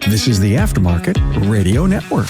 This is the Aftermarket Radio Network.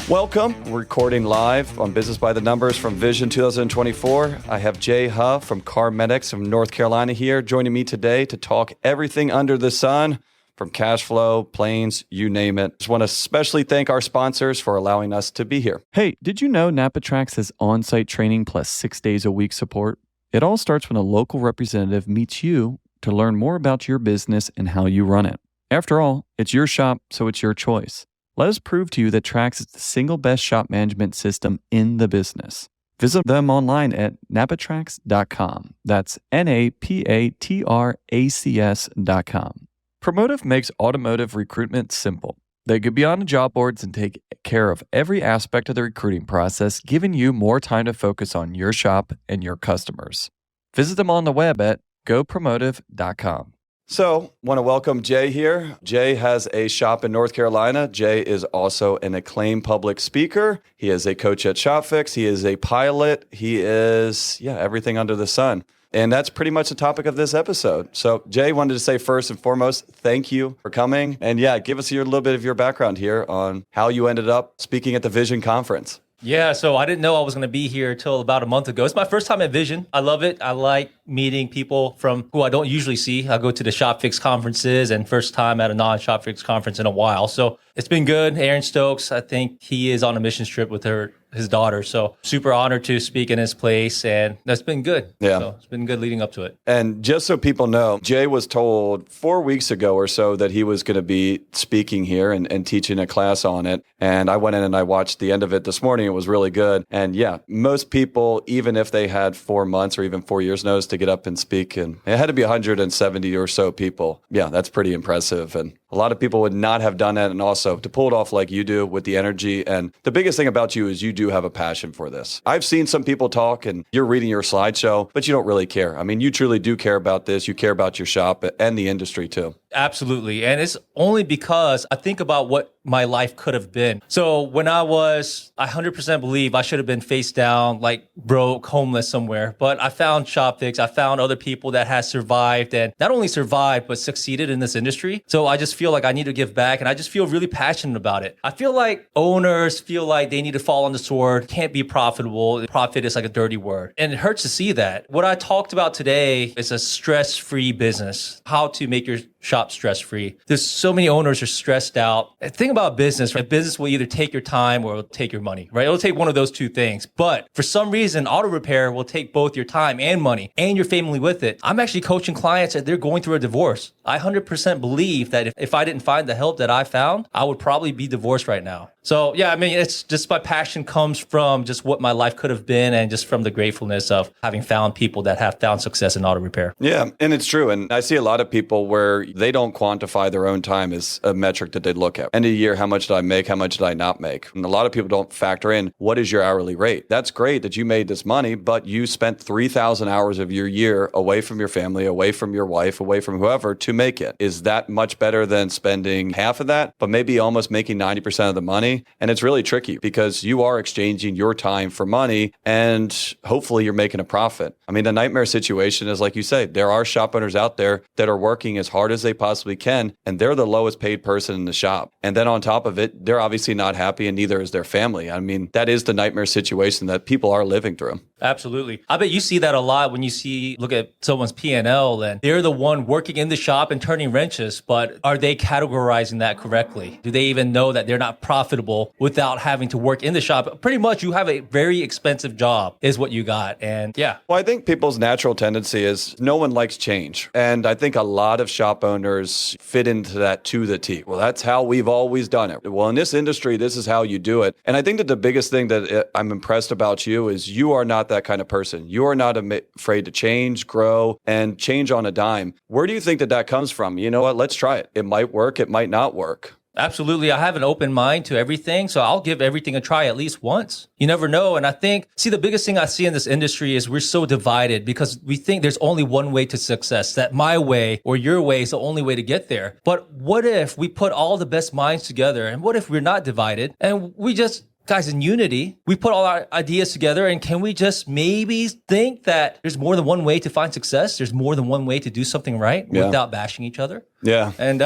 Welcome. We're recording live on Business by the Numbers from Vision 2024. I have Jay Huff from CarMedics from North Carolina here joining me today to talk everything under the sun, from cash flow, planes, you name it. Just want to especially thank our sponsors for allowing us to be here. Hey, did you know NapaTrax has on-site training plus 6 days a week support? It all starts when a local representative meets you to learn more about your business and how you run it. After all, it's your shop, so it's your choice. Let us prove to you that Trax is the single best shop management system in the business. Visit them online at napatrax.com. That's napatracs.com. Promotive makes automotive recruitment simple. They go beyond the job boards and take care of every aspect of the recruiting process, giving you more time to focus on your shop and your customers. Visit them on the web at gopromotive.com. So, want to welcome Jay here. Jay has a shop in North Carolina. Jay is also an acclaimed public speaker. He is a coach at ShopFix. He is a pilot. He is, everything under the sun. And that's pretty much the topic of this episode. So, Jay, wanted to say first and foremost, thank you for coming. And give us a little bit of your background here on how you ended up speaking at the Vision Conference. Yeah, so I didn't know I was going to be here till about a month ago. It's my first time at Vision. I love it. I like meeting people from who I don't usually see. I go to the ShopFix conferences and first time at a non-ShopFix conference in a while. So it's been good. Aaron Stokes, I think he is on a missions trip with his daughter. So super honored to speak in his place. And that's been good. Yeah. So it's been good leading up to it. And just so people know, Jay was told 4 weeks ago or so that he was going to be speaking here and teaching a class on it. And I went in and I watched the end of it this morning. It was really good. And most people, even if they had 4 months or even 4 years notice to get up and speak, and it had to be 170 or so people. Yeah, that's pretty impressive. And a lot of people would not have done that. And also to pull it off like you do with the energy. And the biggest thing about you is you do have a passion for this. I've seen some people talk and you're reading your slideshow, but you don't really care. I mean, you truly do care about this. You care about your shop and the industry too. Absolutely. And it's only because I think about what my life could have been. So when I 100% believe I should have been face down, like broke, homeless somewhere. But I found ShopFix. I found other people that has survived and not only survived, but succeeded in this industry. So I just feel like I need to give back and I just feel really passionate about it. I feel like owners feel like they need to fall on the sword, can't be profitable. Profit is like a dirty word. And it hurts to see that. What I talked about today is a stress-free business, how to make your shop stress-free. There's so many owners are stressed out. The thing about business, right? Business will either take your time or it'll take your money, right? It'll take one of those two things. But for some reason, auto repair will take both your time and money and your family with it. I'm actually coaching clients that they're going through a divorce. I 100% believe that if I didn't find the help that I found, I would probably be divorced right now. So it's just my passion comes from just what my life could have been and just from the gratefulness of having found people that have found success in auto repair. Yeah, and it's true. And I see a lot of people where they don't quantify their own time as a metric that they look at. End of the year, how much did I make? How much did I not make? And a lot of people don't factor in what is your hourly rate. That's great that you made this money, but you spent 3,000 hours of your year away from your family, away from your wife, away from whoever to make it. Is that much better than spending half of that, but maybe almost making 90% of the money? And it's really tricky because you are exchanging your time for money and hopefully you're making a profit. I mean, the nightmare situation is, like you say, there are shop owners out there that are working as hard as they possibly can, and they're the lowest paid person in the shop. And then on top of it, they're obviously not happy, and neither is their family. I mean, that is the nightmare situation that people are living through. Absolutely. I bet you see that a lot when you look at someone's P&L and they're the one working in the shop and turning wrenches, but are they categorizing that correctly? Do they even know that they're not profitable without having to work in the shop? Pretty much you have a very expensive job is what you got. And Well, I think people's natural tendency is no one likes change. And I think a lot of shop owners fit into that to the T. Well, that's how we've always done it. Well, in this industry, this is how you do it. And I think that the biggest thing that I'm impressed about you is you are not that kind of person. You are not afraid to change, grow, and change on a dime. Where do you think that comes from? You know what? Let's try it. It might work. It might not work. Absolutely. I have an open mind to everything. So I'll give everything a try at least once. You never know. And I think, the biggest thing I see in this industry is we're so divided because we think there's only one way to success, that my way or your way is the only way to get there. But what if we put all the best minds together? And what if we're not divided and we just guys, in unity, we put all our ideas together, and can we just maybe think that there's more than one way to find success? There's more than one way to do something right without bashing each other. Yeah. And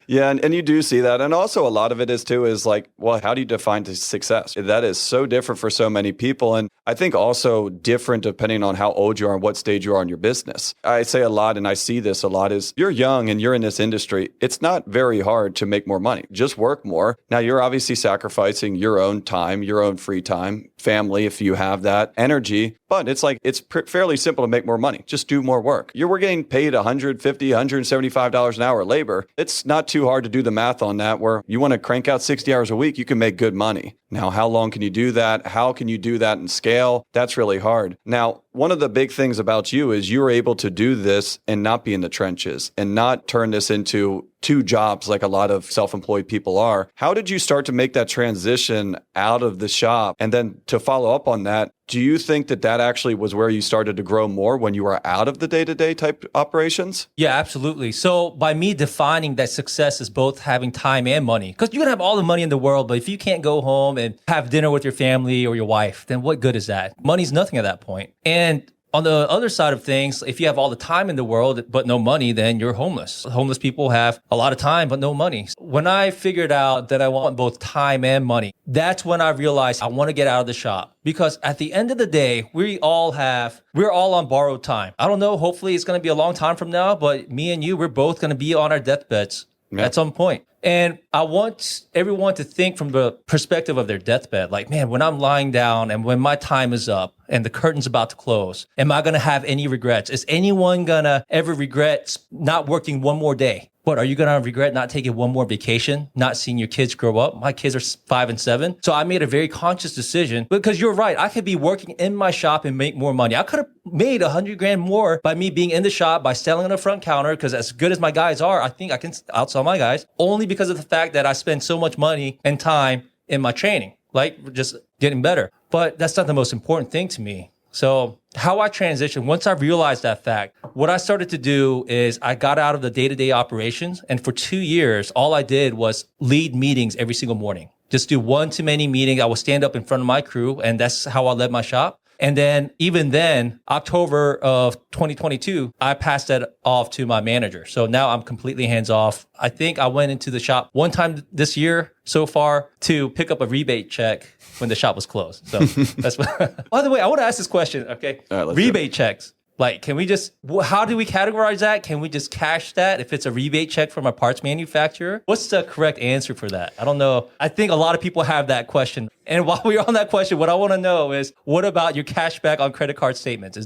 yeah, and you do see that. And also a lot of it is like, well, how do you define success? That is so different for so many people. And I think also different depending on how old you are and what stage you are in your business. I say a lot, and I see this a lot, is you're young and you're in this industry. It's not very hard to make more money. Just work more. Now, you're obviously sacrificing your own time, your own free time, family, if you have that, energy. But it's like, it's fairly simple to make more money. Just do more work. We're getting paid $150, $175 an hour labor. It's not too hard to do the math on that, where you want to crank out 60 hours a week, you can make good money. Now, how long can you do that? How can you do that in scale? That's really hard. Now, one of the big things about you is you're able to do this and not be in the trenches and not turn this into two jobs like a lot of self-employed people are. How did you start to make that transition out of the shop? And then to follow up on that, do you think that actually was where you started to grow more when you were out of the day-to-day type operations? Yeah, absolutely. So by me defining that success is both having time and money, because you can have all the money in the world, but if you can't go home and have dinner with your family or your wife, then what good is that? Money's nothing at that point. And on the other side of things, if you have all the time in the world but no money, then you're homeless. Homeless people have a lot of time but no money. When I figured out that I want both time and money, that's when I realized I want to get out of the shop. Because at the end of the day, we're all on borrowed time. I don't know, hopefully it's going to be a long time from now, but me and you, we're both going to be on our deathbeds at some point. And I want everyone to think from the perspective of their deathbed. Like, man, when I'm lying down and when my time is up and the curtain's about to close, am I going to have any regrets? Is anyone going to ever regret not working one more day? What, are you going to regret not taking one more vacation, not seeing your kids grow up? My kids are 5 and 7. So I made a very conscious decision, because you're right. I could be working in my shop and make more money. I could have made $100,000 more by me being in the shop, by selling on the front counter, because as good as my guys are, I think I can outsell my guys, only because of the fact that I spend so much money and time in my training, like just getting better. But that's not the most important thing to me. So how I transitioned, once I realized that fact, what I started to do is I got out of the day-to-day operations. And for 2 years, all I did was lead meetings every single morning. Just do one too many meetings. I would stand up in front of my crew, and that's how I led my shop. And then even then, October of 2022, I passed that off to my manager. So now I'm completely hands off. I think I went into the shop one time this year so far to pick up a rebate check when the shop was closed. So that's what. By the way, I want to ask this question. Okay. All right, rebate checks. Like, can we just, how do we categorize that? Can we just cash that if it's a rebate check from a parts manufacturer? What's the correct answer for that? I don't know. I think a lot of people have that question. And while we're on that question, what I want to know is, what about your cashback on credit card statements?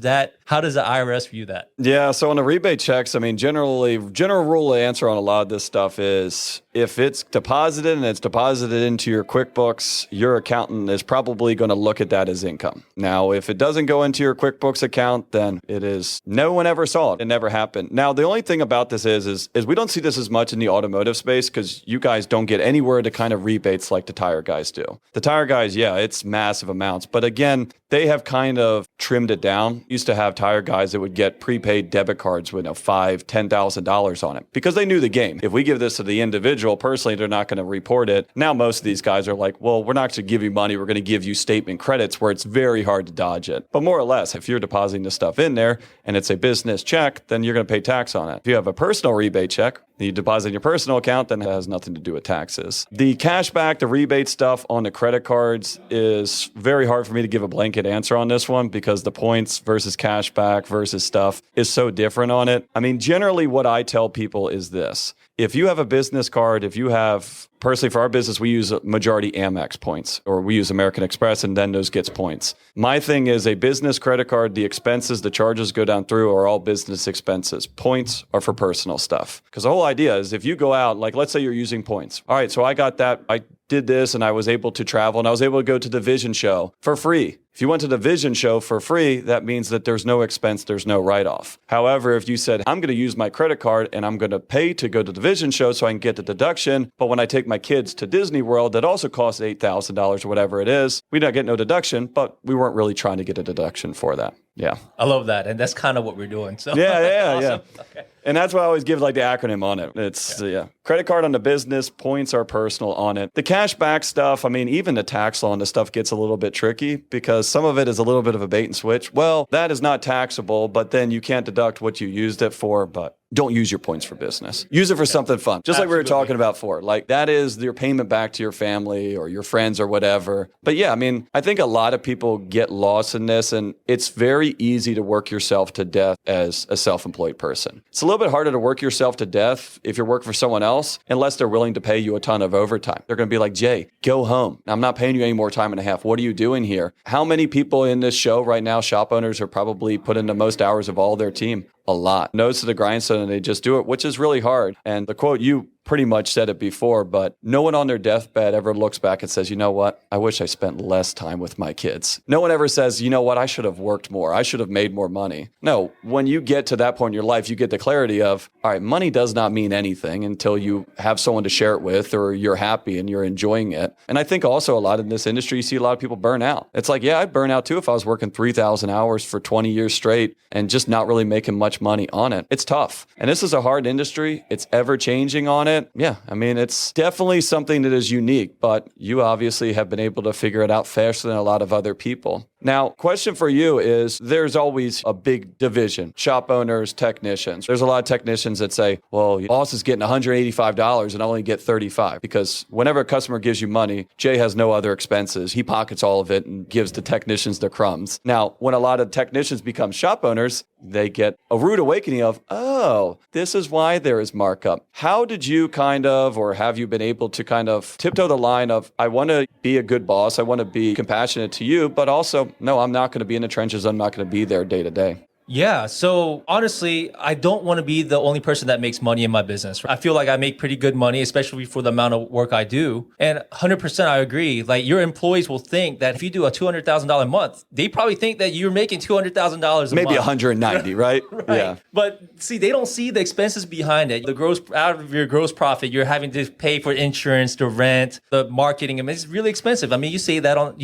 How does the IRS view that? Yeah, so on the rebate checks, I mean, general rule of answer on a lot of this stuff is, if it's deposited and it's deposited into your QuickBooks, your accountant is probably going to look at that as income. Now, if it doesn't go into your QuickBooks account, then it is, no one ever saw it. It never happened. Now, the only thing about this is we don't see this as much in the automotive space, because you guys don't get anywhere to kind of rebates like the tire guys do. The tire guys, yeah, it's massive amounts. But again, they have kind of trimmed it down. Used to have tire guys that would get prepaid debit cards with $5,000, $10,000 on it, because they knew the game. If we give this to the individual personally, they're not going to report it. Now, most of these guys are like, well, we're not going to give you money. We're going to give you statement credits, where it's very hard to dodge it. But more or less, if you're depositing this stuff in there and it's a business check, then you're going to pay tax on it. If you have a personal rebate check, you deposit in your personal account, then it has nothing to do with taxes. The cashback, the rebate stuff on the credit cards is very hard for me to give a blanket answer on this one, because the points versus cashback versus stuff is so different on it. I mean, generally what I tell people is this. If you have a business card, if you have, personally for our business, we use majority Amex points, or we use American Express, and then those gets points. My thing is, a business credit card, the expenses, the charges go down through are all business expenses. Points are for personal stuff. Because the whole idea is, if you go out, like let's say you're using points. All right, so I got that. I did this and I was able to travel and I was able to go to the VISION show for free. If you went to the Vision show for free, that means that there's no expense, there's no write-off. However, if you said, I'm going to use my credit card and I'm going to pay to go to the Vision show so I can get the deduction, but when I take my kids to Disney World, that also costs $8,000 or whatever it is, we don't get no deduction, but we weren't really trying to get a deduction for that. Yeah. I love that. And that's kind of what we're doing. So yeah. awesome. Okay. And that's why I always give like the acronym on it. It's credit card on the business, points are personal on it. The cash back stuff, I mean, even the tax law and the stuff gets a little bit tricky because some of it is a little bit of a bait and switch. Well, that is not taxable, but then you can't deduct what you used it for, but don't use your points for business. Use it for something fun. Just like we were talking about before. Like that is your payment back to your family or your friends or whatever. But yeah, I mean, I think a lot of people get lost in this and it's very easy to work yourself to death as a self-employed person. It's a little bit harder to work yourself to death if you're working for someone else, unless they're willing to pay you a ton of overtime. They're going to be like, Jay, go home. I'm not paying you any more time and a half. What are you doing here? How many people in this show right now, shop owners, are probably put in the most hours of all their team? A lot. Nose to the grindstone and they just do it, which is really hard. And the quote, you pretty much said it before, but no one on their deathbed ever looks back and says, you know what? I wish I spent less time with my kids. No one ever says, you know what? I should have worked more. I should have made more money. No, when you get to that point in your life, you get the clarity of, all right, money does not mean anything until you have someone to share it with or you're happy and you're enjoying it. And I think also a lot in this industry, you see a lot of people burn out. It's like, yeah, I'd burn out too if I was working 3,000 hours for 20 years straight and just not really making much money on it. It's tough. And this is a hard industry. It's ever changing on it. Yeah, I mean, it's definitely something that is unique, but you obviously have been able to figure it out faster than a lot of other people. Now, question for you is, there's always a big division, shop owners, technicians. There's a lot of technicians that say, well, your boss is getting $185 and I only get $35 because whenever a customer gives you money, Jay has no other expenses. He pockets all of it and gives the technicians their crumbs. Now, when a lot of technicians become shop owners, they get a rude awakening of, oh, this is why there is markup. How did you or have you been able to kind of tiptoe the line of, I want to be a good boss, I want to be compassionate to you, but also, no, I'm not going to be in the trenches, I'm not going to be there day to day? Yeah. So honestly, I don't want to be the only person that makes money in my business. I feel like I make pretty good money, especially for the amount of work I do. And 100% I agree. Like your employees will think that if you do a $200,000 month, they probably think that you're making $200,000 a month. Maybe 190, right? Right. Yeah. But see, they don't see the expenses behind it. The gross out of your gross profit, you're having to pay for insurance, the rent, the marketing. I mean, it's really expensive. I mean, you see that on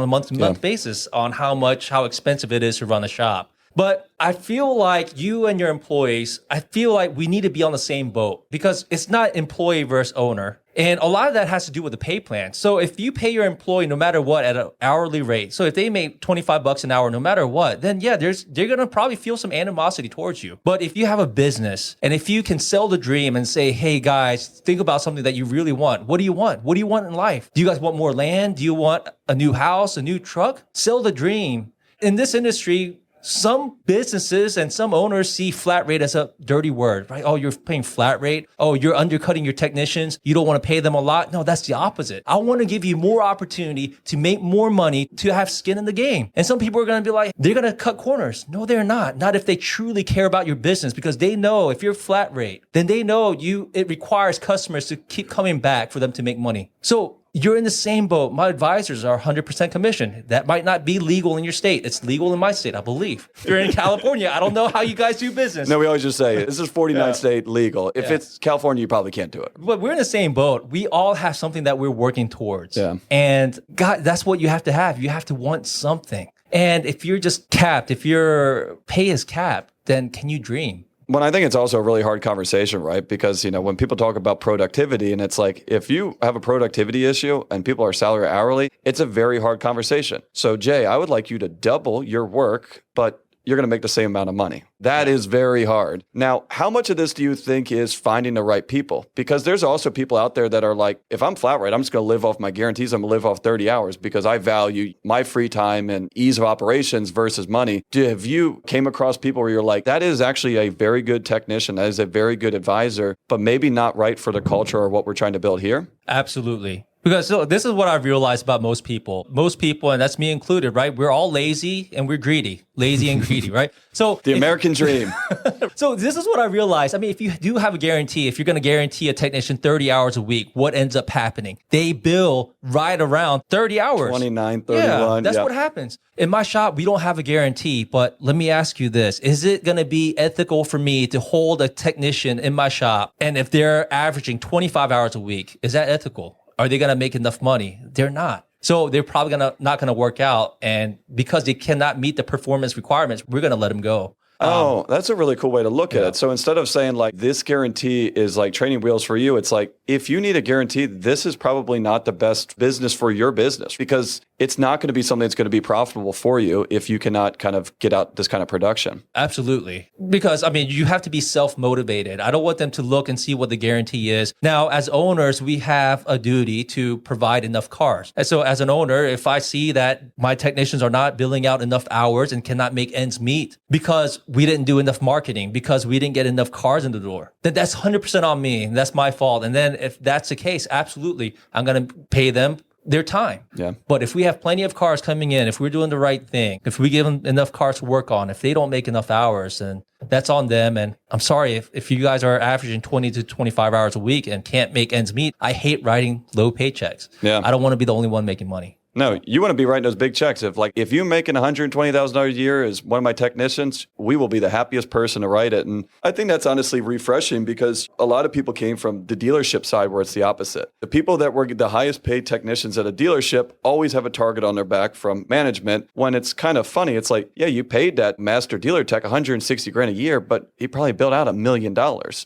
a month-to-month basis on how expensive it is to run a shop. But I feel like you and your employees, I feel like we need to be on the same boat because it's not employee versus owner. And a lot of that has to do with the pay plan. So if you pay your employee no matter what at an hourly rate, so if they make $25 an hour no matter what, then yeah, they're going to probably feel some animosity towards you. But if you have a business and if you can sell the dream and say, hey guys, think about something that you really want. What do you want? What do you want in life? Do you guys want more land? Do you want a new house, a new truck? Sell the dream. In this industry, some businesses and some owners see flat rate as a dirty word, right? Oh, you're paying flat rate. Oh, you're undercutting your technicians. You don't want to pay them a lot. No, that's the opposite. I want to give you more opportunity to make more money, to have skin in the game. And some people are going to be like, they're going to cut corners. No, they're not. Not if they truly care about your business, because they know if you're flat rate, then they know it requires customers to keep coming back for them to make money. So you're in the same boat. My advisors are 100% commission. That might not be legal in your state. It's legal in my state, I believe. If you're in California, I don't know how you guys do business. No, we always just say, this is 49 state legal. If it's California, you probably can't do it. But we're in the same boat. We all have something that we're working towards. Yeah. And God, that's what you have to have. You have to want something. And if you're just capped, if your pay is capped, then can you dream? Well, I think it's also a really hard conversation, right? Because, when people talk about productivity and it's like, if you have a productivity issue and people are salary or hourly, it's a very hard conversation. So Jay, I would like you to double your work, but you're going to make the same amount of money. That is very hard. Now, how much of this do you think is finding the right people? Because there's also people out there that are like, if I'm flat rate, I'm just going to live off my guarantees. I'm going to live off 30 hours because I value my free time and ease of operations versus money. Have you came across people where you're like, that is actually a very good technician, that is a very good advisor, but maybe not right for the culture or what we're trying to build here? Absolutely. Because so this is what I've realized about most people. Most people, and that's me included, right? We're all lazy and we're greedy. Lazy and greedy, right? So The American dream. So this is what I realized. I mean, if you do have a guarantee, if you're going to guarantee a technician 30 hours a week, what ends up happening? They bill right around 30 hours. 29, 31. That's what happens. In my shop, we don't have a guarantee, but let me ask you this. Is it going to be ethical for me to hold a technician in my shop? And if they're averaging 25 hours a week, is that ethical? Are they going to make enough money? They're not. So they're probably not going to work out. And because they cannot meet the performance requirements, we're going to let them go. That's a really cool way to look at it. So instead of saying like this guarantee is like training wheels for you, it's like if you need a guarantee, this is probably not the best business for your business because it's not going to be something that's going to be profitable for you if you cannot kind of get out this kind of production. Absolutely. Because, I mean, you have to be self-motivated. I don't want them to look and see what the guarantee is. Now, as owners, we have a duty to provide enough cars. And so as an owner, if I see that my technicians are not billing out enough hours and cannot make ends meet because we didn't do enough marketing, because we didn't get enough cars in the door, then that's 100% on me. That's my fault. And then if that's the case, absolutely, I'm going to pay them their time. Yeah. But if we have plenty of cars coming in, if we're doing the right thing, if we give them enough cars to work on, if they don't make enough hours, then that's on them. And I'm sorry, if you guys are averaging 20 to 25 hours a week and can't make ends meet, I hate writing low paychecks. Yeah. I don't want to be the only one making money. No, you want to be writing those big checks. If you're making $120,000 a year as one of my technicians, we will be the happiest person to write it. And I think that's honestly refreshing because a lot of people came from the dealership side where it's the opposite. The people that were the highest paid technicians at a dealership always have a target on their back from management when it's kind of funny. It's like, yeah, you paid that master dealer tech $160,000 a year, but he probably built out $1 million.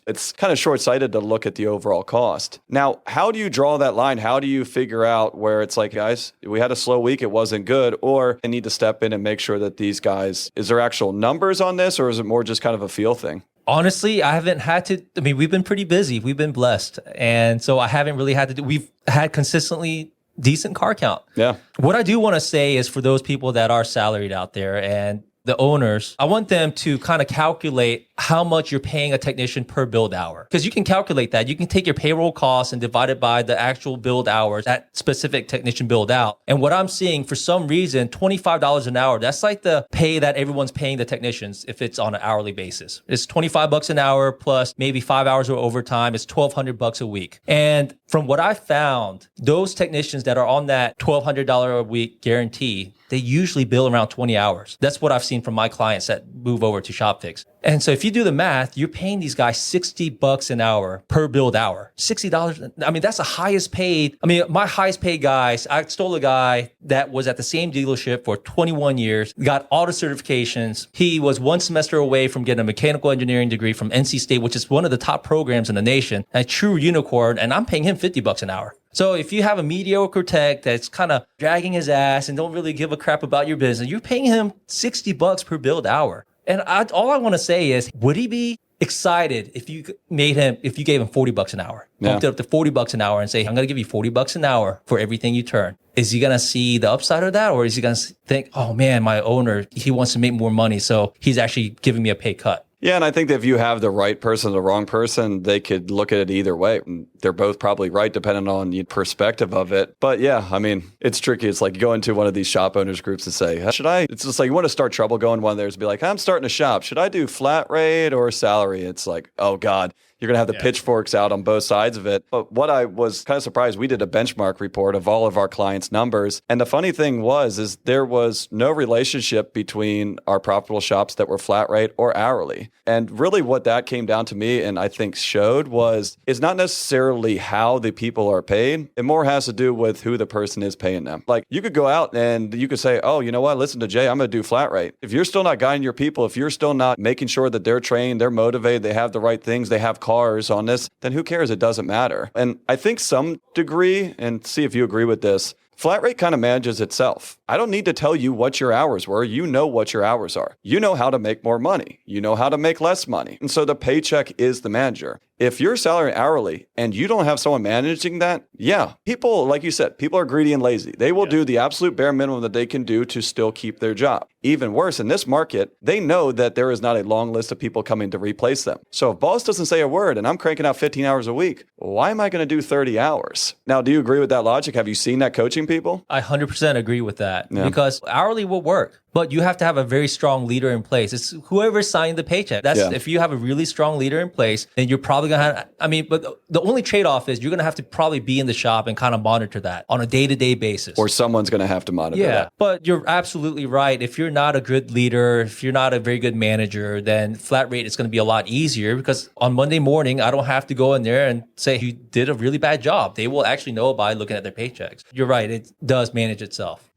It's kind of short-sighted to look at the overall cost. Now, how do you draw that line? How do you figure out where it's like, guys, we had a slow week, it wasn't good, or I need to step in and make sure that these guys, is there actual numbers on this, or is it more just kind of a feel thing? Honestly, I haven't had to. I mean, we've been pretty busy. We've been blessed. And so I haven't really had to do, we've had consistently decent car count. Yeah. What I do want to say is for those people that are salaried out there and the owners, I want them to kind of calculate how much you're paying a technician per build hour. Because you can calculate that. You can take your payroll costs and divide it by the actual build hours that specific technician build out. And what I'm seeing, for some reason, $25 an hour, that's like the pay that everyone's paying the technicians if it's on an hourly basis. It's $25 an hour plus maybe 5 hours of overtime. It's $1,200 a week. And from what I found, those technicians that are on that $1,200 a week guarantee, they usually bill around 20 hours. That's what I've seen from my clients that move over to ShopFix. And so if you do the math, you're paying these guys $60 an hour per build hour. $60. I mean, that's the highest paid. I mean, my highest paid guys, I stole a guy that was at the same dealership for 21 years, got all the certifications. He was one semester away from getting a mechanical engineering degree from NC State, which is one of the top programs in the nation, a true unicorn. And I'm paying him $50 an hour. So if you have a mediocre tech that's kind of dragging his ass and don't really give a crap about your business, you're paying him $60 per build hour. And all I want to say is, would he be excited if you gave him $40 an hour, bumped it up to $40 an hour and say, I'm going to give you $40 an hour for everything you turn? Is he going to see the upside of that? Or is he going to think, oh man, my owner, he wants to make more money, so he's actually giving me a pay cut? Yeah, and I think that if you have the right person or the wrong person, they could look at it either way. They're both probably right depending on the perspective of it. But yeah, I mean, it's tricky. It's like you go into one of these shop owners groups and say, should I? It's just like you want to start trouble going one there is be like, I'm starting a shop. Should I do flat rate or salary? It's like, oh God. You're going to have the pitchforks out on both sides of it. But what I was kind of surprised, we did a benchmark report of all of our clients' numbers. And the funny thing is there was no relationship between our profitable shops that were flat rate or hourly. And really what that came down to me and I think showed was it's not necessarily how the people are paid. It more has to do with who the person is paying them. Like you could go out and you could say, oh, you know what? Listen to Jay, I'm going to do flat rate. If you're still not guiding your people, if you're still not making sure that they're trained, they're motivated, they have the right things, they have cars on this, then who cares? It doesn't matter. And I think some degree, and see if you agree with this, flat rate kind of manages itself. I don't need to tell you what your hours were. You know what your hours are. You know how to make more money. You know how to make less money. And so the paycheck is the manager. If you're salary hourly and you don't have someone managing that, yeah, people, like you said, people are greedy and lazy. They will do the absolute bare minimum that they can do to still keep their job. Even worse, in this market, they know that there is not a long list of people coming to replace them. So if boss doesn't say a word and I'm cranking out 15 hours a week, why am I going to do 30 hours? Now, do you agree with that logic? Have you seen that coaching people? I 100% agree with that because hourly will work, but you have to have a very strong leader in place. It's whoever's signing the paycheck. If you have a really strong leader in place, then you're probably going to have, but the only trade-off is you're going to have to probably be in the shop and kind of monitor that on a day-to-day basis. Or someone's going to have to monitor that. But you're absolutely right. If you're not a good leader, if you're not a very good manager, then flat rate is going to be a lot easier because on Monday morning, I don't have to go in there and say you did a really bad job. They will actually know by looking at their paychecks. You're right. It does manage itself.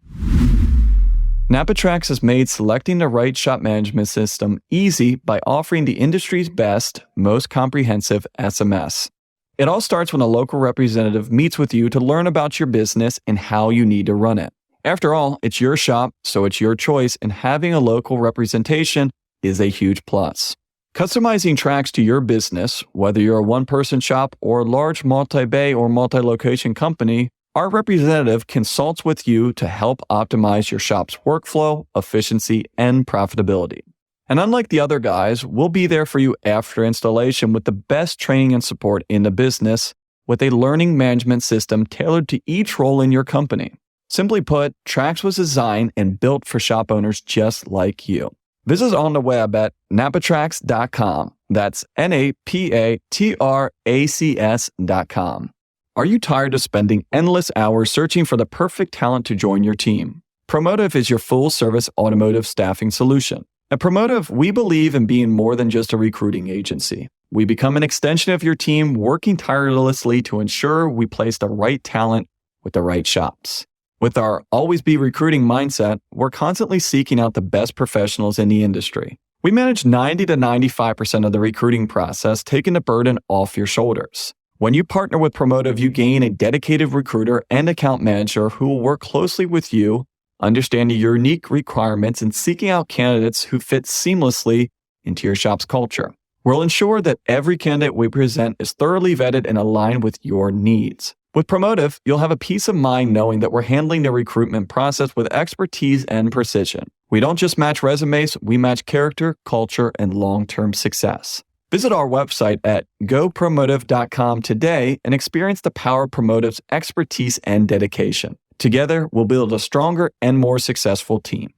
Napatrax has made selecting the right shop management system easy by offering the industry's best, most comprehensive SMS. It all starts when a local representative meets with you to learn about your business and how you need to run it. After all, it's your shop, so it's your choice, and having a local representation is a huge plus. Customizing tracks to your business, whether you're a one-person shop or a large multi-bay or multi-location company, our representative consults with you to help optimize your shop's workflow, efficiency, and profitability. And unlike the other guys, we'll be there for you after installation with the best training and support in the business with a learning management system tailored to each role in your company. Simply put, Trax was designed and built for shop owners just like you. Visit us on the web at napatrax.com. That's napatracs.com. Are you tired of spending endless hours searching for the perfect talent to join your team? Promotive is your full-service automotive staffing solution. At Promotive, we believe in being more than just a recruiting agency. We become an extension of your team, working tirelessly to ensure we place the right talent with the right shops. With our always be recruiting mindset, we're constantly seeking out the best professionals in the industry. We manage 90 to 95% of the recruiting process, taking the burden off your shoulders. When you partner with Promotive, you gain a dedicated recruiter and account manager who will work closely with you, understanding your unique requirements and seeking out candidates who fit seamlessly into your shop's culture. We'll ensure that every candidate we present is thoroughly vetted and aligned with your needs. With Promotive, you'll have a peace of mind knowing that we're handling the recruitment process with expertise and precision. We don't just match resumes, we match character, culture, and long-term success. Visit our website at gopromotive.com today and experience the power of Promotive's expertise and dedication. Together, we'll build a stronger and more successful team.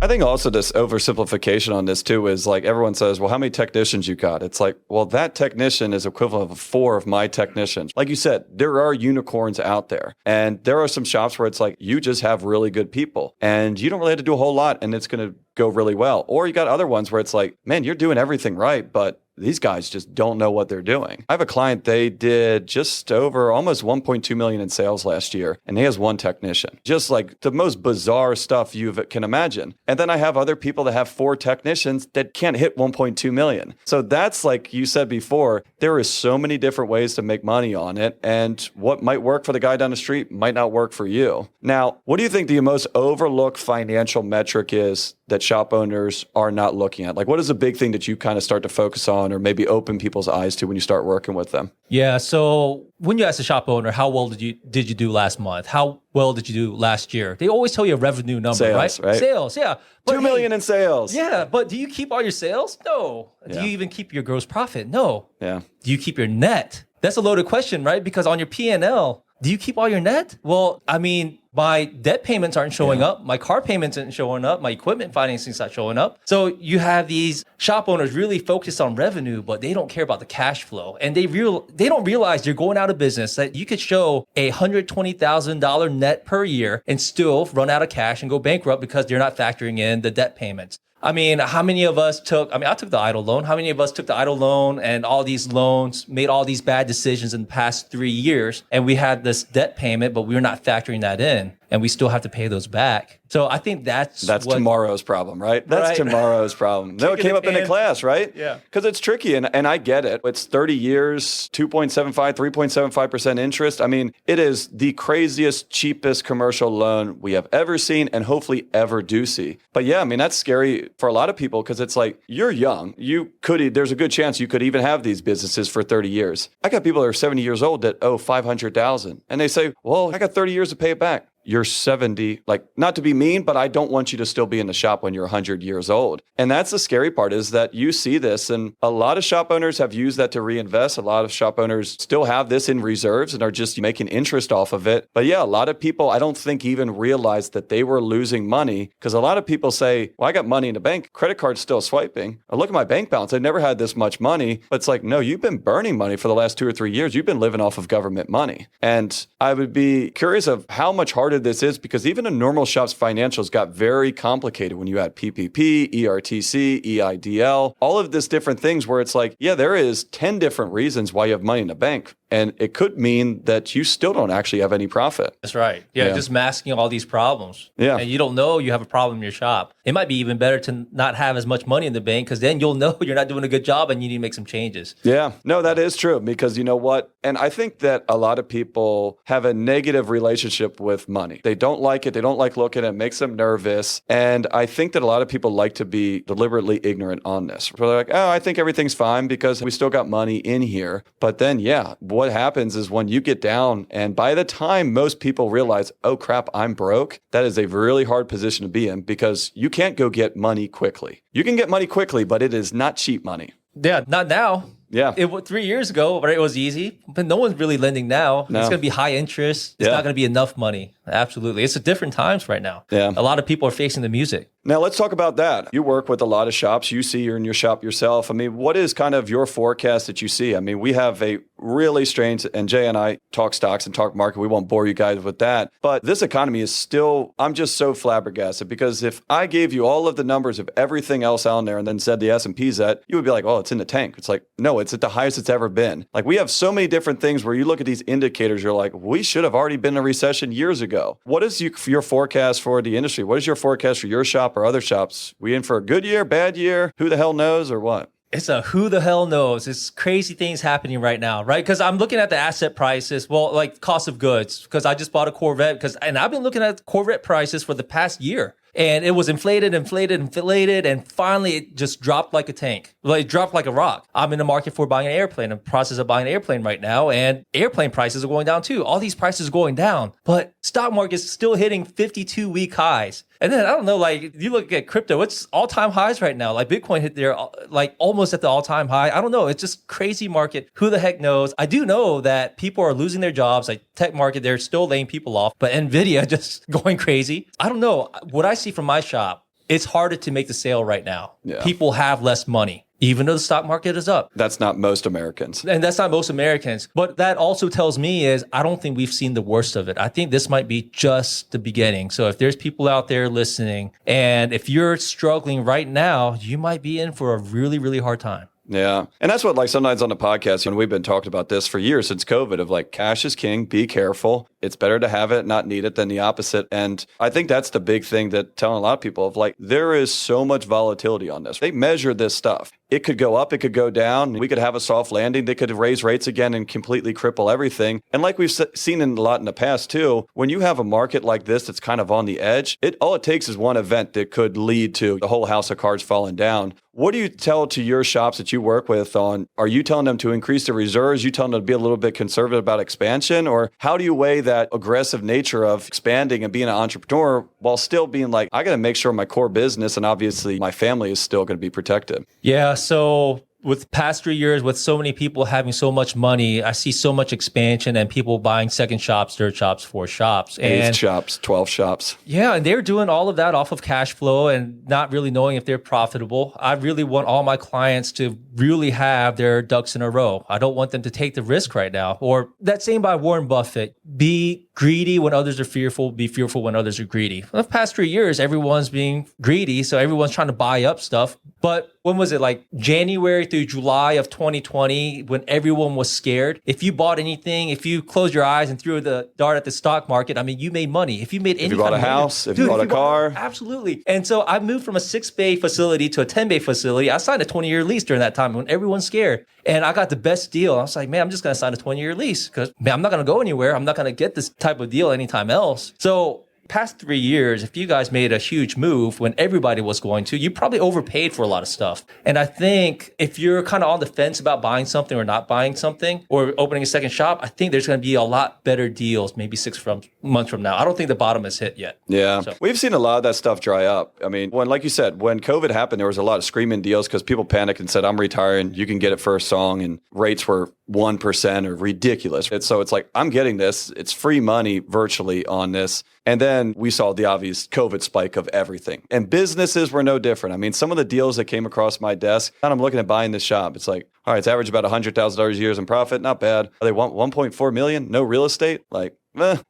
I think also this oversimplification on this too is like everyone says, well, how many technicians you got? It's like, well, that technician is equivalent of 4 of my technicians. Like you said, there are unicorns out there. And there are some shops where it's like, you just have really good people and you don't really have to do a whole lot and it's going to go really well. Or you got other ones where it's like, man, you're doing everything right, but these guys just don't know what they're doing. I have a client, they did just over almost 1.2 million in sales last year, and he has 1 technician. Just like the most bizarre stuff you can imagine. And then I have other people that have 4 technicians that can't hit 1.2 million. So that's like you said before, there is so many different ways to make money on it, and what might work for the guy down the street might not work for you. Now, what do you think the most overlooked financial metric is that shop owners are not looking at? Like, what is a big thing that you kind of start to focus on or maybe open people's eyes to when you start working with them? Yeah. So when you ask a shop owner, how well did you do last month? How well did you do last year? They always tell you a revenue number, sales, right? Sales, yeah. But 2 million in sales. Yeah, but do you keep all your sales? No. Do you even keep your gross profit? No. Yeah. Do you keep your net? That's a loaded question, right? Because on your P&L, do you keep all your net? Well, I mean, my debt payments aren't showing up. My car payments aren't showing up. My equipment financing's not showing up. So you have these shop owners really focused on revenue, but they don't care about the cash flow. And they don't realize you're going out of business, that you could show a $120,000 net per year and still run out of cash and go bankrupt because they're not factoring in the debt payments. I mean, how many of us I took the idle loan. How many of us took the idle loan and all these loans, made all these bad decisions in the past 3 years, and we had this debt payment, but we were not factoring that in? and we still have to pay those back. So I think that's tomorrow's problem, right? That's tomorrow's problem. No, it came up in the class, right? Yeah. Because it's tricky, and I get it. It's 30 years, 2.75, 3.75% interest. I mean, it is the craziest, cheapest commercial loan we have ever seen and hopefully ever do see. But yeah, I mean, that's scary for a lot of people because it's like, you're young. There's a good chance you could even have these businesses for 30 years. I got people that are 70 years old that owe $500,000. And they say, well, I got 30 years to pay it back. You're 70, like, not to be mean, but I don't want you to still be in the shop when you're 100 years old. And that's the scary part, is that you see this, and a lot of shop owners have used that to reinvest. A lot of shop owners still have this in reserves and are just making interest off of it. But yeah, a lot of people, I don't think, even realized that they were losing money, because a lot of people say, well, I got money in the bank, credit card's still swiping. I look at my bank balance, I never had this much money. But it's like, no, you've been burning money for the last 2 or 3 years. You've been living off of government money. And I would be curious of how much harder this is, because even a normal shop's financials got very complicated when you had PPP, ERTC, EIDL, all of this different things where it's like, yeah, there is 10 different reasons why you have money in the bank. And it could mean that you still don't actually have any profit. That's right. Yeah, just masking all these problems. Yeah. And you don't know you have a problem in your shop. It might be even better to not have as much money in the bank, because then you'll know you're not doing a good job and you need to make some changes. Yeah. No, that is true, because you know what? And I think that a lot of people have a negative relationship with money. They don't like it. They don't like looking at it. It makes them nervous. And I think that a lot of people like to be deliberately ignorant on this. They're like, oh, I think everything's fine because we still got money in here. But then, yeah, what happens is when you get down, and by the time most people realize, oh crap, I'm broke, that is a really hard position to be in, because you can't go get money quickly. You can get money quickly, but it is not cheap money. Yeah, not now. Yeah. 3 years ago, right, it was easy, but no one's really lending now. No. It's going to be high interest. It's not going to be enough money. Absolutely. It's a different times right now. Yeah. A lot of people are facing the music. Now, let's talk about that. You work with a lot of shops. You see, you're in your shop yourself. I mean, what is kind of your forecast that you see? I mean, we have a really strange, and Jay and I talk stocks and talk market. We won't bore you guys with that. But this economy is still, I'm just so flabbergasted, because if I gave you all of the numbers of everything else out there and then said the S&P's at, you would be like, oh, it's in the tank. It's like, no, it's at the highest it's ever been. Like, we have so many different things where you look at these indicators, you're like, we should have already been in a recession years ago. What is your forecast for the industry? What is your forecast for your shop or other shops? We in for a good year, bad year? Who the hell knows, or what? It's a who the hell knows. It's crazy things happening right now, right? Because I'm looking at the asset prices, well, like cost of goods, because I just bought a Corvette, and I've been looking at Corvette prices for the past year. And it was inflated, and finally it just dropped like a tank. Like, it dropped like a rock. I'm in the market for buying an airplane. I'm in the process of buying an airplane right now, and airplane prices are going down too. All these prices are going down, but stock market's still hitting 52-week highs. And then, I don't know, like, you look at crypto, it's all-time highs right now. Like, Bitcoin hit there, like, almost at the all-time high. I don't know. It's just crazy market. Who the heck knows? I do know that people are losing their jobs. Like, tech market, they're still laying people off, but NVIDIA just going crazy. I don't know. What I see from my shop, it's harder to make the sale right now. Yeah. People have less money, even though the stock market is up. That's not most Americans. And that's not most Americans. But that also tells me is I don't think we've seen the worst of it. I think this might be just the beginning. So if there's people out there listening, and if you're struggling right now, you might be in for a really, really hard time. Yeah. And that's what, like, sometimes on the podcast, and we've been talking about this for years since COVID, of like, cash is king, be careful. It's better to have it, not need it, than the opposite. And I think that's the big thing that telling a lot of people of like, there is so much volatility on this. They measure this stuff. It could go up, it could go down. We could have a soft landing. They could raise rates again and completely cripple everything. And like we've seen a lot in the past too, when you have a market like this that's kind of on the edge, all it takes is one event that could lead to the whole house of cards falling down. What do you tell to your shops that you work with on, are you telling them to increase their reserves? You telling them to be a little bit conservative about expansion? Or how do you weigh that aggressive nature of expanding and being an entrepreneur while still being like, I got to make sure my core business and obviously my family is still going to be protected? Yeah. So with the past 3 years, with so many people having so much money, I see so much expansion and people buying second shops, third shops, fourth shops. Eighth shops, 12 shops. Yeah, and they're doing all of that off of cash flow and not really knowing if they're profitable. I really want all my clients to really have their ducks in a row. I don't want them to take the risk right now. Or that same by Warren Buffett, be greedy when others are fearful, be fearful when others are greedy. For the past 3 years, everyone's being greedy, so everyone's trying to buy up stuff. But when was it? Like January through July of 2020, when everyone was scared. If you bought anything, if you closed your eyes and threw the dart at the stock market, I mean, you made money. If you made any if you bought a house, if you bought a car. Absolutely. And so I moved from a 6-bay facility to a 10-bay facility. I signed a 20-year lease during that time when everyone's scared. And I got the best deal. I was like, man, I'm just going to sign a 20-year lease because, man, I'm not going to go anywhere. I'm not going to get this type of deal anytime else. So past 3 years, if you guys made a huge move when everybody was going to, you probably overpaid for a lot of stuff. And I think if you're kind of on the fence about buying something or not buying something or opening a second shop, I think there's going to be a lot better deals maybe 6 months from now. I don't think the bottom is hit yet. Yeah. So. We've seen a lot of that stuff dry up. I mean, like you said, when COVID happened, there was a lot of screaming deals because people panicked and said, I'm retiring. You can get it for a song. And rates were 1% or ridiculous. So it's like, I'm getting this. It's free money virtually on this. And then we saw the obvious COVID spike of everything. And businesses were no different. I mean, some of the deals that came across my desk, and I'm looking at buying this shop. It's like, all right, it's average about $100,000 a year in profit. Not bad. They want 1.4 million, no real estate. Like,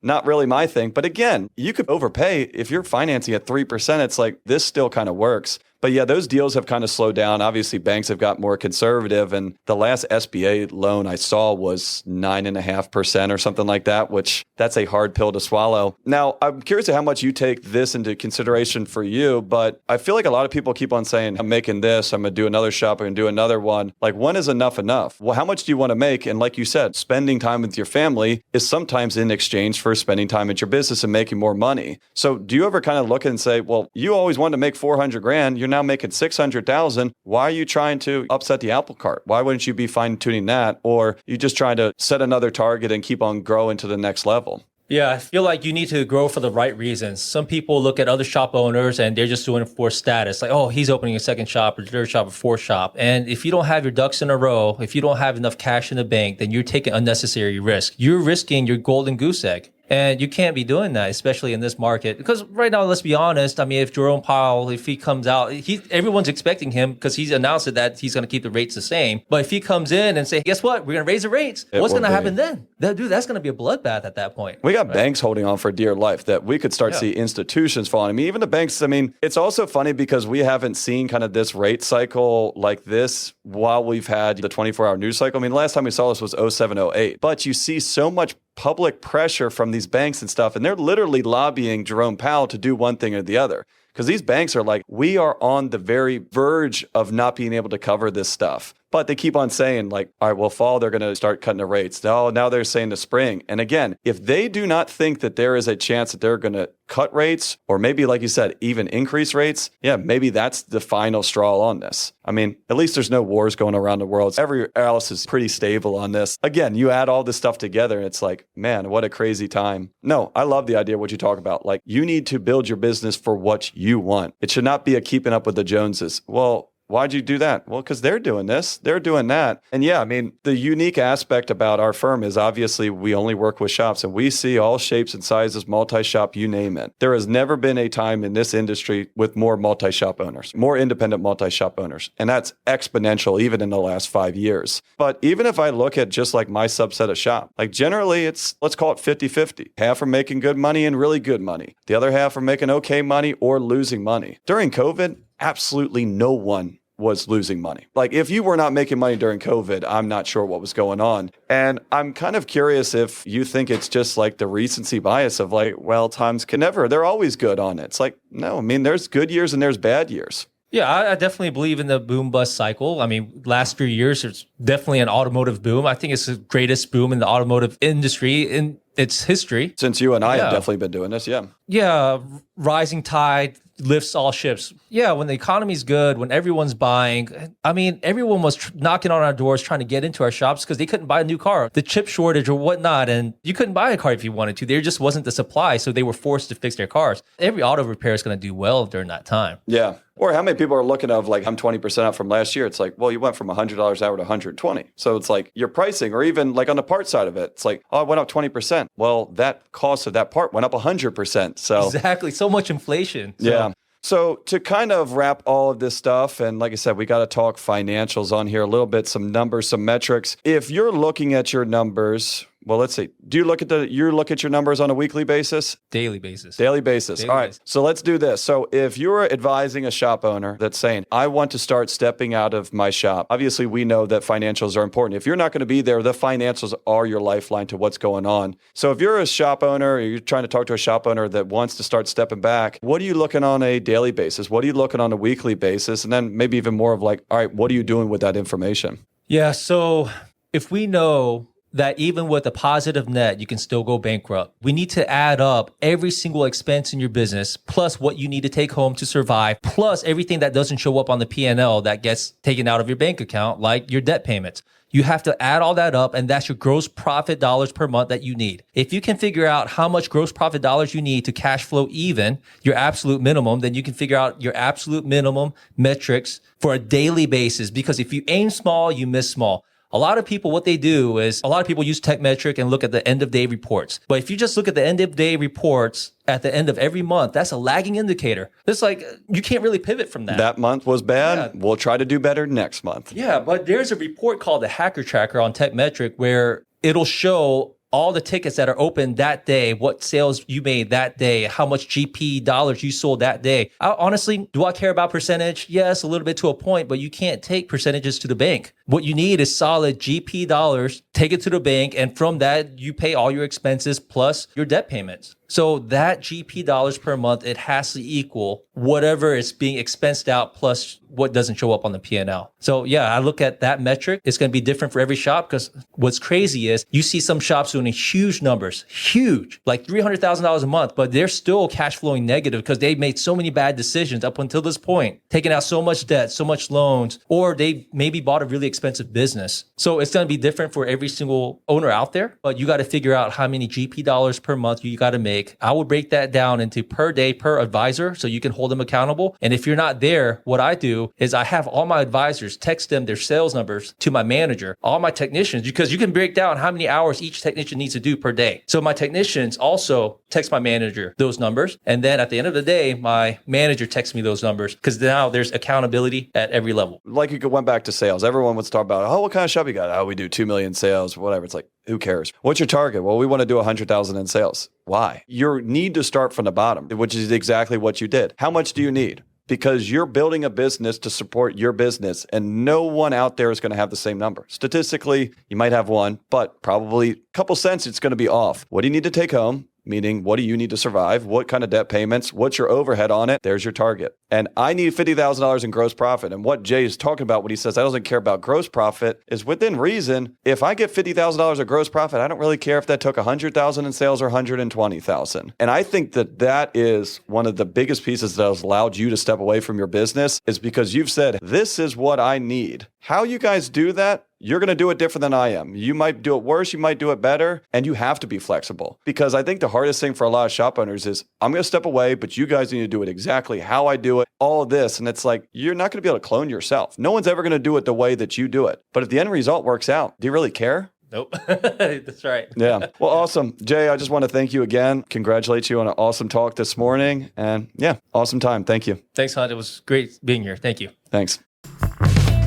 not really my thing. But again, you could overpay. If you're financing at 3%, it's like, this still kind of works. But yeah, those deals have kind of slowed down. Obviously, banks have got more conservative. And the last SBA loan I saw was 9.5% or something like that, which that's a hard pill to swallow. Now, I'm curious to how much you take this into consideration for you. But I feel like a lot of people keep on saying, I'm making this, I'm going to do another shop, I'm going to do another one. Like, when is enough enough? Well, how much do you want to make? And like you said, spending time with your family is sometimes in exchange for spending time at your business and making more money. So do you ever kind of look and say, well, you always wanted to make 400 grand. You're now making 600,000. Why are you trying to upset the apple cart? Why wouldn't you be fine tuning that? Or you just trying to set another target and keep on growing to the next level? Yeah, I feel like you need to grow for the right reasons. Some people look at other shop owners and they're just doing it for status. Like, oh, he's opening a second shop or third shop or fourth shop. And if you don't have your ducks in a row, if you don't have enough cash in the bank, then you're taking unnecessary risk. You're risking your golden goose egg. And you can't be doing that, especially in this market. Because right now, let's be honest. I mean, if Jerome Powell, if he comes out, everyone's expecting him because he's announced that he's going to keep the rates the same. But if he comes in and say, guess what? We're going to raise the rates. What's going to happen then? Dude, that's going to be a bloodbath at that point. We got banks holding on for dear life that we could start to see institutions falling. I mean, even the banks, I mean, it's also funny because we haven't seen kind of this rate cycle like this while we've had the 24-hour news cycle. I mean, last time we saw this was 07, 08. But you see so much public pressure from these banks and stuff, and they're literally lobbying Jerome Powell to do one thing or the other. Because these banks are like, we are on the very verge of not being able to cover this stuff. But they keep on saying like, all right, well, fall, they're going to start cutting the rates. Now they're saying the spring. And again, if they do not think that there is a chance that they're going to cut rates or maybe, like you said, even increase rates, yeah, maybe that's the final straw on this. I mean, at least there's no wars going around the world. Everywhere else is pretty stable on this. Again, you add all this stuff together and it's like, man, what a crazy time. No, I love the idea of what you talk about. Like, you need to build your business for what you want. It should not be a keeping up with the Joneses. Well, why'd you do that? Well, because they're doing this, they're doing that. And yeah, I mean, the unique aspect about our firm is obviously we only work with shops and we see all shapes and sizes, multi-shop, you name it. There has never been a time in this industry with more multi-shop owners, more independent multi-shop owners. And that's exponential even in the last 5 years. But even if I look at just like my subset of shop, like generally it's, let's call it 50-50. Half are making good money and really good money. The other half are making okay money or losing money. During COVID, absolutely no one was losing money. Like, if you were not making money during COVID, I'm not sure what was going on. And I'm kind of curious if you think it's just like the recency bias of like, well, times can never, they're always good on it. It's like, no, I mean, there's good years and there's bad years. Yeah, I definitely believe in the boom bust cycle. I mean, last few years, there's definitely an automotive boom. I think it's the greatest boom in the automotive industry in its history. Since you and I have definitely been doing this, yeah. Yeah, rising tide lifts all ships. Yeah, when the economy's good, when everyone's buying, I mean, everyone was knocking on our doors trying to get into our shops because they couldn't buy a new car, the chip shortage or whatnot, and you couldn't buy a car if you wanted to. There just wasn't the supply, so they were forced to fix their cars. Every auto repair is going to do well during that time. Yeah. Or how many people are looking of like, I'm 20% out from last year. It's like, well, you went from $100 hour to 120. So it's like your pricing, or even like on the part side of it, it's like, oh, I went up 20%. Well, that cost of that part went up 100%. So exactly. So much inflation. Yeah. So to kind of wrap all of this stuff, and like I said, we got to talk financials on here a little bit, some numbers, some metrics. If you're looking at your numbers, Well, let's see. Do you look at your numbers on a weekly basis? Daily basis. Daily basis. All right. So let's do this. So if you're advising a shop owner that's saying, I want to start stepping out of my shop, obviously we know that financials are important. If you're not going to be there, the financials are your lifeline to what's going on. So if you're a shop owner, or you're trying to talk to a shop owner that wants to start stepping back, what are you looking on a daily basis? What are you looking on a weekly basis? And then maybe even more of like, all right, what are you doing with that information? Yeah. So if we know that even with a positive net, you can still go bankrupt, we need to add up every single expense in your business, plus what you need to take home to survive, plus everything that doesn't show up on the P&L that gets taken out of your bank account, like your debt payments. You have to add all that up, and that's your gross profit dollars per month that you need. If you can figure out how much gross profit dollars you need to cash flow even your absolute minimum, then you can figure out your absolute minimum metrics for a daily basis. Because if you aim small, you miss small. A lot of people, what they do is a lot of people use TechMetric and look at the end of day reports. But if you just look at the end of day reports at the end of every month, that's a lagging indicator. It's like you can't really pivot from that. That month was bad. Yeah. We'll try to do better next month. Yeah, but there's a report called the Hacker Tracker on TechMetric where it'll show all the tickets that are open that day, what sales you made that day, how much GP dollars you sold that day. Honestly, do I care about percentage? Yes, a little bit to a point, but you can't take percentages to the bank. What you need is solid GP dollars, take it to the bank, and from that, you pay all your expenses plus your debt payments. So that GP dollars per month, it has to equal whatever is being expensed out plus what doesn't show up on the P&L. So yeah, I look at that metric. It's going to be different for every shop because what's crazy is you see some shops doing huge numbers, huge, like $300,000 a month, but they're still cash flowing negative because they made so many bad decisions up until this point, taking out so much debt, so much loans, or they maybe bought a really expensive business. So it's going to be different for every single owner out there, but you got to figure out how many GP dollars per month you got to make. I would break that down into per day per advisor so you can hold them accountable. And if you're not there, what I do is I have all my advisors text them their sales numbers to my manager, all my technicians, because you can break down how many hours each technician needs to do per day. So my technicians also text my manager those numbers. And then at the end of the day, my manager texts me those numbers because now there's accountability at every level. Like you went back to sales. Everyone would talk about, oh, what kind of shop you got? Oh, we do 2 million sales, whatever. It's like, who cares? What's your target? Well, we want to do 100,000 in sales. Why? You need to start from the bottom, which is exactly what you did. How much do you need? Because you're building a business to support your business, and no one out there is going to have the same number. Statistically, you might have one, but probably a couple cents, it's going to be off. What do you need to take home? Meaning, what do you need to survive? What kind of debt payments? What's your overhead on it? There's your target. And I need $50,000 in gross profit. And what Jay is talking about when he says I don't care about gross profit is within reason. If I get $50,000 of gross profit, I don't really care if that took $100,000 in sales or $120,000. And I think that is one of the biggest pieces that has allowed you to step away from your business is because you've said, this is what I need. How you guys do that? You're going to do it different than I am. You might do it worse. You might do it better. And you have to be flexible because I think the hardest thing for a lot of shop owners is I'm going to step away, but you guys need to do it exactly how I do it, all of this. And it's like, you're not going to be able to clone yourself. No one's ever going to do it the way that you do it. But if the end result works out, do you really care? Nope. That's right. Yeah. Well, awesome. Jay, I just want to thank you again. Congratulate you on an awesome talk this morning. And yeah, awesome time. Thank you. Thanks, Hunt. It was great being here. Thank you. Thanks.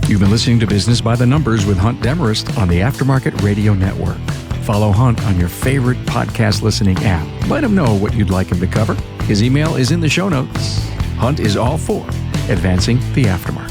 You've been listening to Business by the Numbers with Hunt Demarest on the Aftermarket Radio Network. Follow Hunt on your favorite podcast listening app. Let him know what you'd like him to cover. His email is in the show notes. Hunt is all for advancing the aftermarket.